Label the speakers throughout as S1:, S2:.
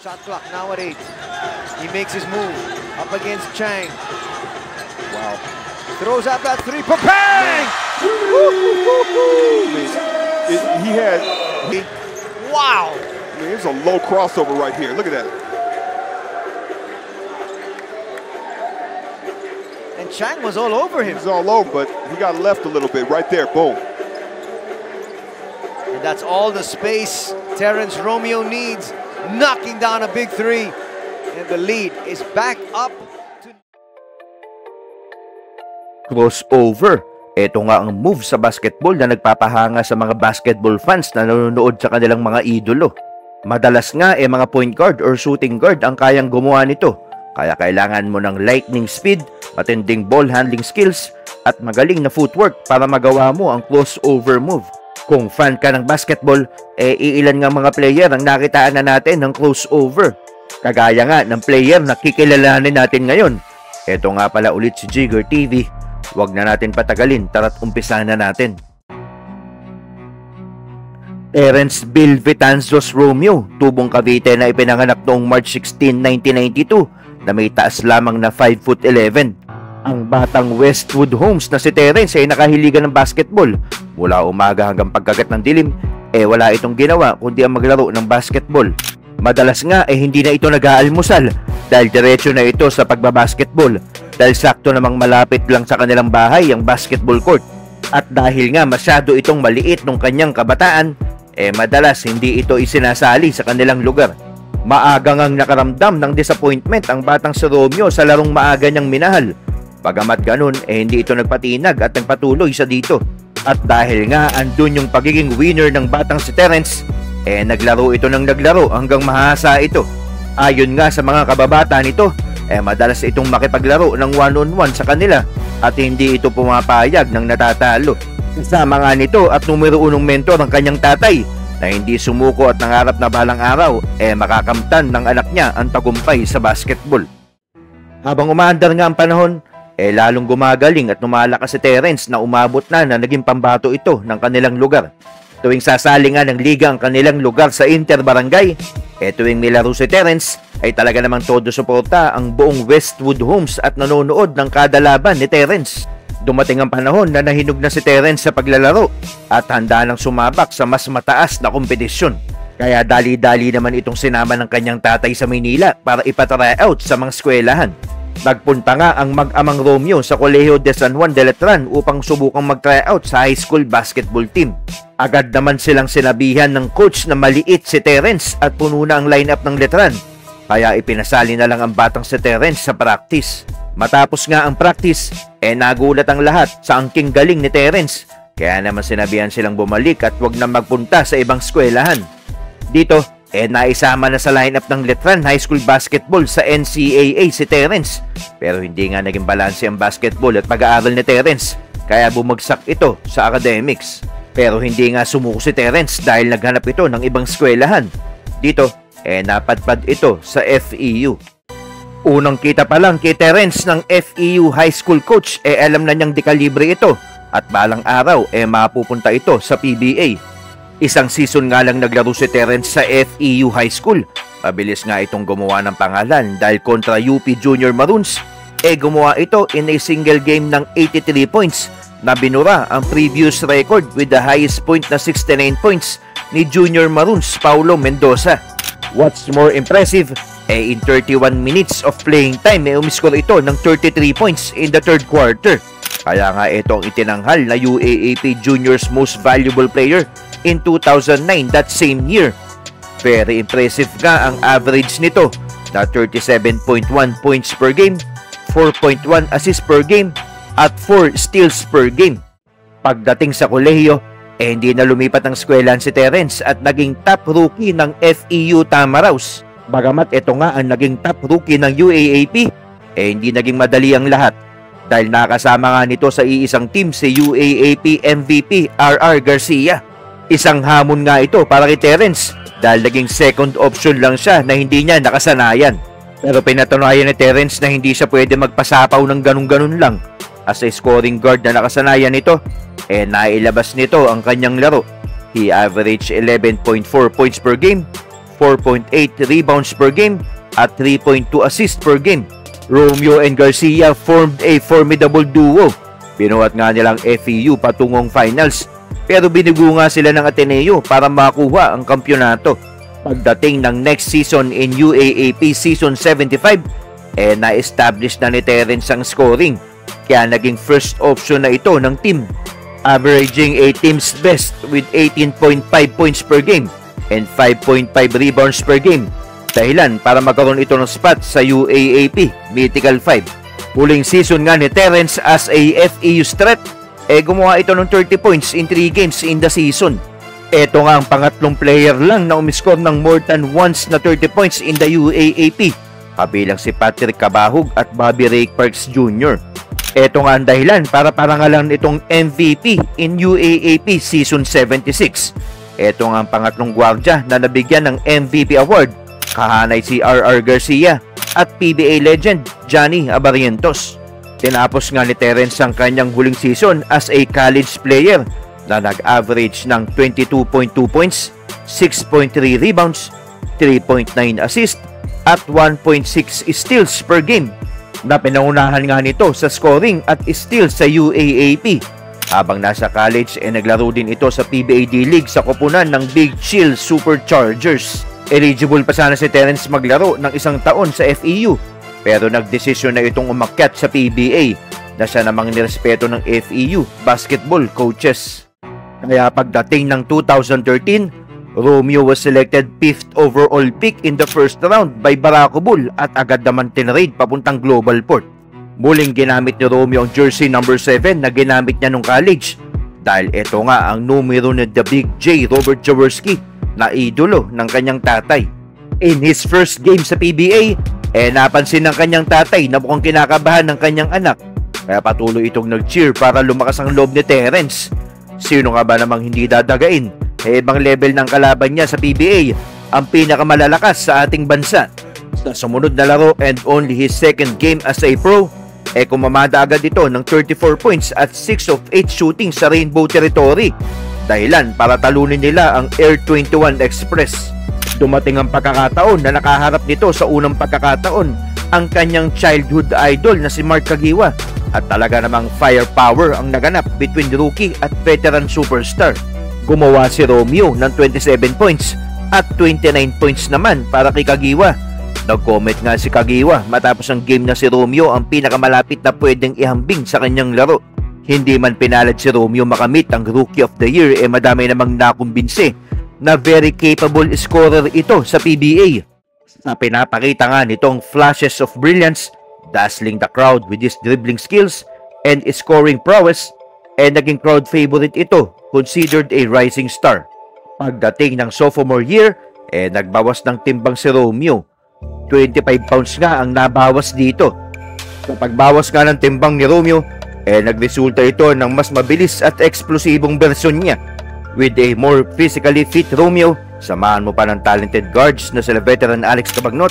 S1: Shot clock now at 8. He makes his move up against Chang.
S2: Wow.
S1: Throws out that three. Bang! Wow!
S2: There's a low crossover right here. Look at that.
S1: And Chang was all over him.
S2: He's all over, but he got left a little bit right there. Boom.
S1: And that's all the space Terrence Romeo needs. Knocking down a big three. And the lead is back up.
S3: Crossover. Ito nga ang move sa basketball na nagpapahanga sa mga basketball fans na nanonood sa kanilang mga idolo. Madalas nga mga point guard or shooting guard ang kayang gumawa nito. Kaya kailangan mo ng lightning speed, matinding ball handling skills, at magaling na footwork para magawa mo ang crossover move. Kung fan ka ng basketball, iilan nga mga player ang nakitaan na natin ng crossover. Kagaya nga ng player na kikilalanin natin ngayon. Ito nga pala ulit si Jigger TV. Huwag na natin patagalin, tara't umpisahan na natin. Terrence Bill Vitanzos Romeo, tubong Cavite na ipinanganak noong March 16, 1992 na may taas lamang na 5'11". Ang batang Westwood Homes na si Terrence ay nakahiligan ng basketball. Mula umaga hanggang pagkagat ng dilim, wala itong ginawa kundi ang maglaro ng basketball. Madalas nga hindi na ito nag-aalmusal dahil diretso na ito sa pagbabasketball dahil sakto namang malapit lang sa kanilang bahay ang basketball court. At dahil nga masyado itong maliit nung kanyang kabataan, madalas hindi ito isinasali sa kanilang lugar. Maaga ngang nakaramdam ng disappointment ang batang si Romeo sa larong maaga niyang minahal. Bagamat ganun, hindi ito nagpatinag at nagpatuloy sa dito. At dahil nga andun yung pagiging winner ng batang si Terrence, naglaro ito ng naglaro hanggang mahasa ito. Ayon nga sa mga kababata nito, madalas itong makipaglaro ng one-on-one sa kanila at hindi ito pumapayag ng natatalo. Kasama nga nito at numero 1 mentor ng kanyang tatay na hindi sumuko at nangarap na balang araw makakamtan ng anak niya ang tagumpay sa basketball. Habang umaandar nga ang panahon, lalong gumagaling at lumalakas si Terrence na umabot na naging pambato ito ng kanilang lugar. Tuwing sasali nga ng liga ang kanilang lugar sa Inter-Barangay, tuwing nilaro si Terrence ay talaga namang todo suporta ang buong Westwood Homes at nanonood ng kada laban ni Terrence. Dumating ang panahon na nahinog na si Terrence sa paglalaro at handa nang sumabak sa mas mataas na kompetisyon. Kaya dali-dali naman itong sinama ng kanyang tatay sa Maynila para ipa-tryout sa mga eskwelahan. Nagpunta nga ang mag-amang Romeo sa Colegio de San Juan de Letran upang subukang mag-tryout sa high school basketball team. Agad naman silang sinabihan ng coach na maliit si Terrence at puno na ang lineup ng Letran. Kaya ipinasali na lang ang batang si Terrence sa practice. Matapos nga ang practice, nagulat ang lahat sa angking galing ni Terrence. Kaya naman sinabihan silang bumalik at wag na magpunta sa ibang eskwelahan. Dito, naisama na sa lineup ng Letran High School Basketball sa NCAA si Terrence. Pero hindi nga naging balanse ang basketball at pag-aaral ni Terrence. Kaya bumagsak ito sa academics. Pero hindi nga sumuko si Terrence dahil naghanap ito ng ibang eskwelahan. Dito, napadpad ito sa FEU. Unang kita pa lang kay Terrence ng FEU high school coach, alam na niyang dekalibre ito at balang araw mapupunta ito sa PBA. Isang season nga lang naglaro si Terrence sa FEU high school. Mabilis nga itong gumawa ng pangalan dahil kontra UP Junior Maroons, gumawa ito in a single game ng 83 points na binura ang previous record with the highest point na 69 points ni Junior Maroons Paulo Mendoza. What's more impressive, in 31 minutes of playing time, umiskor ito ng 33 points in the third quarter. Kaya nga ito ang itinanghal na UAAP Juniors Most Valuable Player in 2009, that same year. Very impressive nga ang average nito na 37.1 points per game, 4.1 assists per game, at 4 steals per game. Pagdating sa kolehiyo, hindi na lumipat ang eskwelahan si Terrence at naging top rookie ng FEU Tamaraws. Bagamat ito nga ang naging top rookie ng UAAP, hindi naging madali ang lahat dahil nakasama nga nito sa iisang team si UAAP MVP RR Garcia. Isang hamon nga ito para kay Terrence dahil naging second option lang siya na hindi niya nakasanayan. Pero pinatunayan ni Terrence na hindi siya pwede magpasapaw ng ganun-ganun lang. As a scoring guard na nakasanayan nito, nailabas nito ang kanyang laro. He averaged 11.4 points per game, 4.8 rebounds per game at 3.2 assists per game. Romeo and Garcia formed a formidable duo. Binuhat nga nilang FEU patungong finals, pero binugo nga sila ng Ateneo para makuha ang kampyonato. Pagdating ng next season in UAAP Season 75, na-establish na ni Terence ang scoring, kaya naging first option na ito ng team, averaging a team's best with 18.5 points per game and 5.5 rebounds per game. Dahilan para magkaroon ito ng spot sa UAAP Mythical 5. Huling season nga ni Terence as a FEU threat, gumawa ito ng 30 points in 3 games in the season. Ito nga ang pangatlong player lang na umiscore ng more than once na 30 points in the UAAP, kabilang si Patrick Cabahug at Bobby Ray Parks Jr. Ito nga ang dahilan para parangalan itong MVP in UAAP Season 76. Ito nga ang pangatlong gwardiya na nabigyan ng MVP award, kahanay si RR Garcia at PBA legend Johnny Abarrientos. Tinapos nga ni Terence ang kanyang huling season as a college player na nag-average ng 22.2 points, 6.3 rebounds, 3.9 assists at 1.6 steals per game, na pinangunahan nga nito sa scoring at steals sa UAAP. Habang nasa college, naglaro din ito sa PBA D-League sa koponan ng Big Chill Superchargers. Eligible pa sana si Terence maglaro ng 1 taon sa FEU, pero nagdesisyon na itong umakyat sa PBA na siya namang nirespeto ng FEU basketball coaches. Kaya pagdating ng 2013, Romeo was selected 5th overall pick in the first round by Barako Bull at agad naman tinrade papuntang Global Port. Muling ginamit ni Romeo ang jersey number 7 na ginamit niya nung college, dahil ito nga ang numero ni The Big J Robert Jaworski na idolo ng kanyang tatay. In his first game sa PBA, napansin ng kanyang tatay na mukhang kinakabahan ng kanyang anak, kaya patuloy itong nag-cheer para lumakas ang loob ni Terence. Sino nga ba namang hindi dadagain? Ibang level ng kalaban niya sa PBA, ang pinakamalalakas sa ating bansa. Sa sumunod na laro and only his second game as a pro, kumamada agad ito ng 34 points at 6 of 8 shooting sa Rainbow Territory. Dahilan para talunin nila ang Air 21 Express. Dumating ang pagkakataon na nakaharap nito sa unang pagkakataon ang kanyang childhood idol na si Mark Kagiwa, at talaga namang firepower ang naganap between rookie at veteran superstar. Gumawa si Romeo ng 27 points at 29 points naman para kay Kagiwa. Nag-comment nga si Kagiwa matapos ang game na si Romeo ang pinakamalapit na pwedeng ihambing sa kanyang laro. Hindi man pinalad si Romeo makamit ang Rookie of the Year, madami namang nakumbinse na very capable scorer ito sa PBA. Na pinapakita nga nitong flashes of brilliance, dazzling the crowd with his dribbling skills and scoring prowess, naging crowd favorite ito, considered a rising star. Pagdating ng sophomore year, nagbawas ng timbang si Romeo. 25 pounds nga ang nabawas dito. Sa pagbawas nga ng timbang ni Romeo, nagresulta ito ng mas mabilis at eksplosibong bersyon niya. With a more physically fit Romeo, samahan mo pa ng talented guards na sila veteran Alex Cabagnot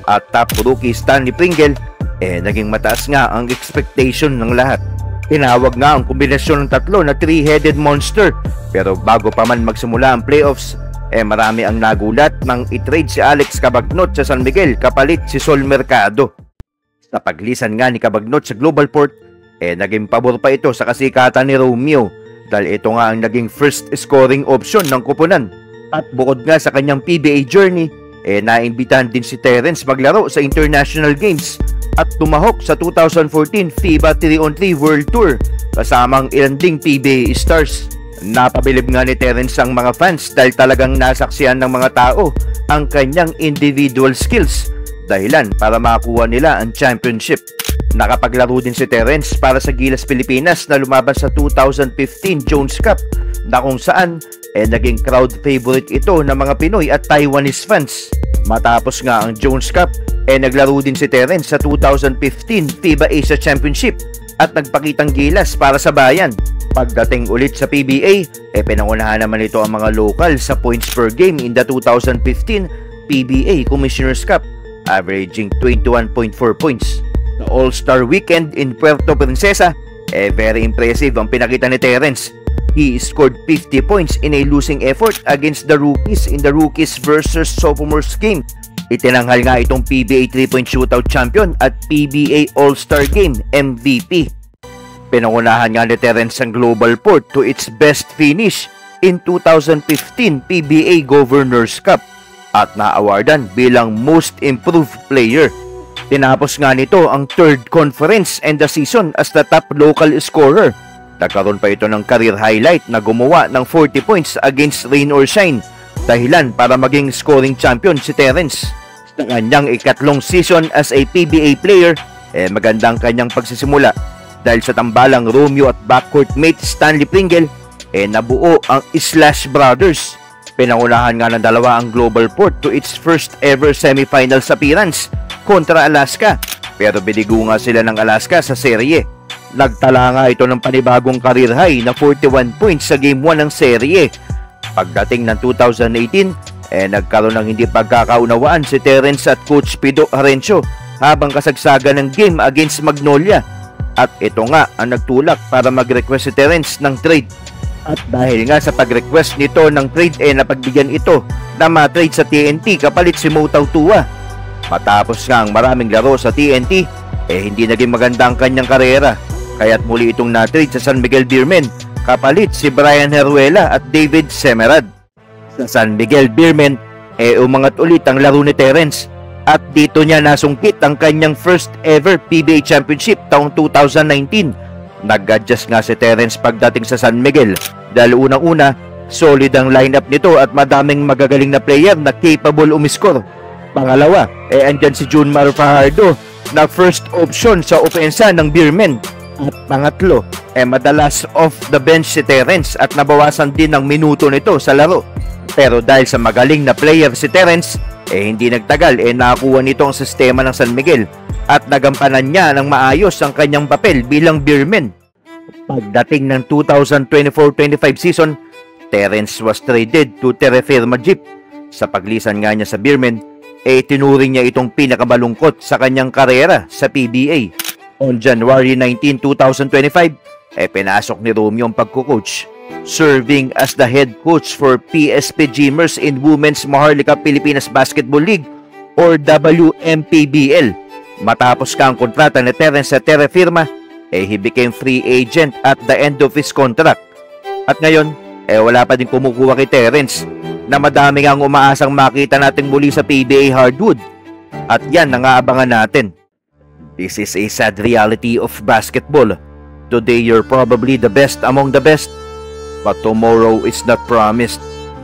S3: at top rookie Stanley Pringle, naging mataas nga ang expectation ng lahat. Tinawag nga ang kombinasyon ng tatlo na three-headed monster, pero bago pa man magsimula ang playoffs, marami ang nagulat nang itrade si Alex Cabagnot sa San Miguel kapalit si Sol Mercado. Sa paglisan nga ni Cabagnot sa Global Port, naging pabor pa ito sa kasikatan ni Romeo, dahil ito nga ang naging first scoring option ng koponan. At bukod nga sa kanyang PBA journey, naimbitahan din si Terence maglaro sa international games at tumahok sa 2014 FIBA 3-on-3 World Tour kasamang ilan ding PBA stars. Napabilib nga ni Terence ang mga fans dahil talagang nasaksihan ng mga tao ang kanyang individual skills, dahilan para makuha nila ang championship. Nakapaglaro din si Terence para sa Gilas Pilipinas na lumaban sa 2015 Jones Cup, na kung saan naging crowd favorite ito ng mga Pinoy at Taiwanese fans. Matapos nga ang Jones Cup, naglaro din si Terence sa 2015 FIBA Asia Championship at nagpakitang gilas para sa bayan. Pagdating ulit sa PBA, pinangunahan naman ito ang mga local sa points per game in the 2015 PBA Commissioner's Cup, averaging 21.4 points. Sa All-Star Weekend in Puerto Princesa, very impressive ang pinakita ni Terence. He scored 50 points in a losing effort against the rookies in the rookies versus sophomores game. Itinanghal nga itong PBA 3-point shootout champion at PBA All-Star Game MVP. Pinangunahan nga ni Terrence ang Global Port to its best finish in 2015 PBA Governors Cup at na-awardan bilang Most Improved Player. Tinapos nga nito ang third conference and the season as the top local scorer. Nagkaroon pa ito ng career highlight na gumawa ng 40 points against Rain or Shine, dahilan para maging scoring champion si Terrence. Sa kanyang ikatlong season as a PBA player, magandang kanyang pagsisimula dahil sa tambalang Romeo at backcourt mate Stanley Pringle, nabuo ang Slash Brothers. Pinangunahan nga ng dalawa ang Global Port to its first ever semifinals appearance kontra Alaska, pero binigo nga sila ng Alaska sa serye. Nagtala nga ito ng panibagong career high na 41 points sa Game 1 ng serye. Pagdating ng 2018, nagkaroon ng hindi pagkakaunawaan si Terrence at Coach Pido Arencio habang kasagsagan ng game against Magnolia. At ito nga ang nagtulak para mag-request si Terrence ng trade. At dahil nga sa pag-request nito ng trade, napagbigyan ito na ma-trade sa TNT kapalit si Mo Tautua. Matapos nga ang maraming laro sa TNT, hindi naging maganda ang kanyang karera. Kaya't muli itong na-trade sa San Miguel Beermen, kapalit si Brian Heruela at David Semerad. Sa San Miguel Beermen, umangat ulit ang laro ni Terrence at dito niya nasungkit ang kanyang first ever PBA Championship taong 2019. Nag-adjust nga si Terrence pagdating sa San Miguel dahil unang-una, solid ang lineup nito at madaming magagaling na player na capable umiscore. Pangalawa, andyan si Junmar Fajardo na first option sa opensa ng Beermen. At pangatlo, madalas off the bench si Terrence at nabawasan din ang minuto nito sa laro. Pero dahil sa magaling na player si Terrence, hindi nagtagal, nakakuha nito ang sistema ng San Miguel at nagampanan niya ng maayos ang kanyang papel bilang Beermen. Pagdating ng 2024-25 season, Terrence was traded to Terrefirma Jeep. Sa paglisan nga niya sa Beermen, tinuring niya itong pinakamalungkot sa kanyang karera sa PBA. On January 19, 2025, pinasok ni Romeo ang pagkukoach, serving as the head coach for PSP Dreamers in Women's Maharlika Pilipinas Basketball League or WMPBL. Matapos ka ang kontrata ni Terrence sa Terrefirma, he became free agent at the end of his contract. At ngayon, wala pa din kumukuha kay Terrence na madami ang umaasang makita natin muli sa PBA hardwood. At yan ang aabangan natin. This is a sad reality of basketball. Today you're probably the best among the best, but tomorrow is not promised.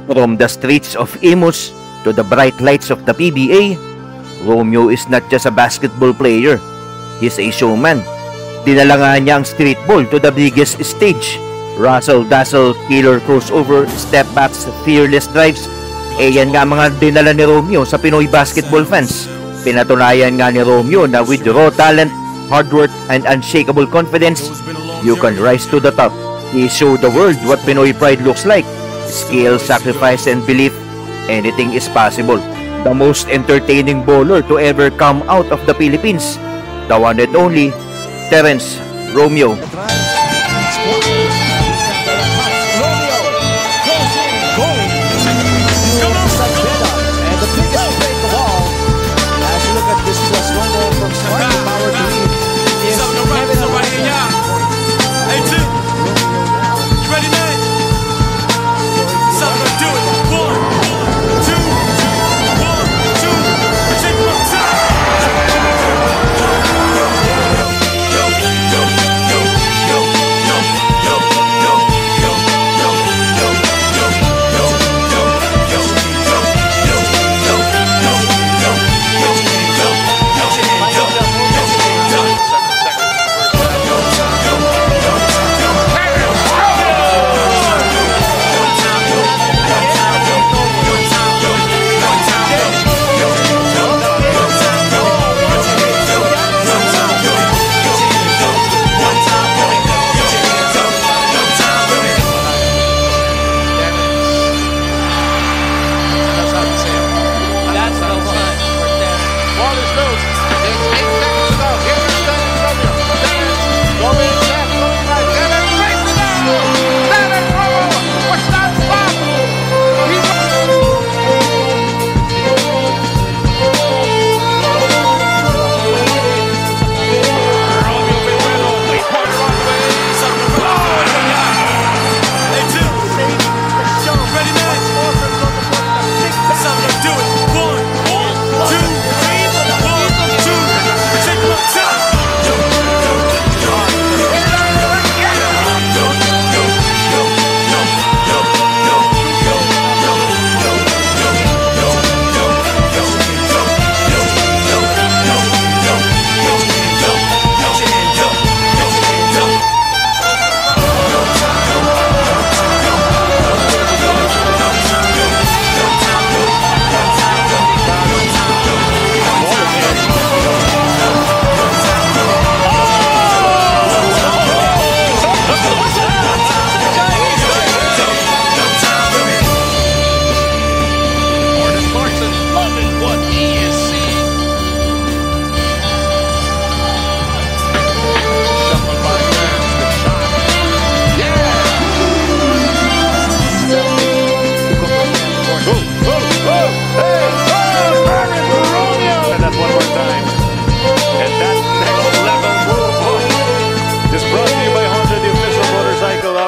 S3: From the streets of Imus to the bright lights of the PBA, Romeo is not just a basketball player. He's a showman. Dinala nga niya ang streetball to the biggest stage. Russell Dazzle, killer crossover, step backs, fearless drives. Yan nga mga dinala ni Romeo sa Pinoy basketball fans. Pinatunayan nga ni Romeo na with raw talent, hard work, and unshakable confidence, you can rise to the top. He showed the world what Pinoy pride looks like. Skill, sacrifice, and belief, anything is possible. The most entertaining bowler to ever come out of the Philippines, the one and only Terrence Romeo.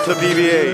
S4: to PBA.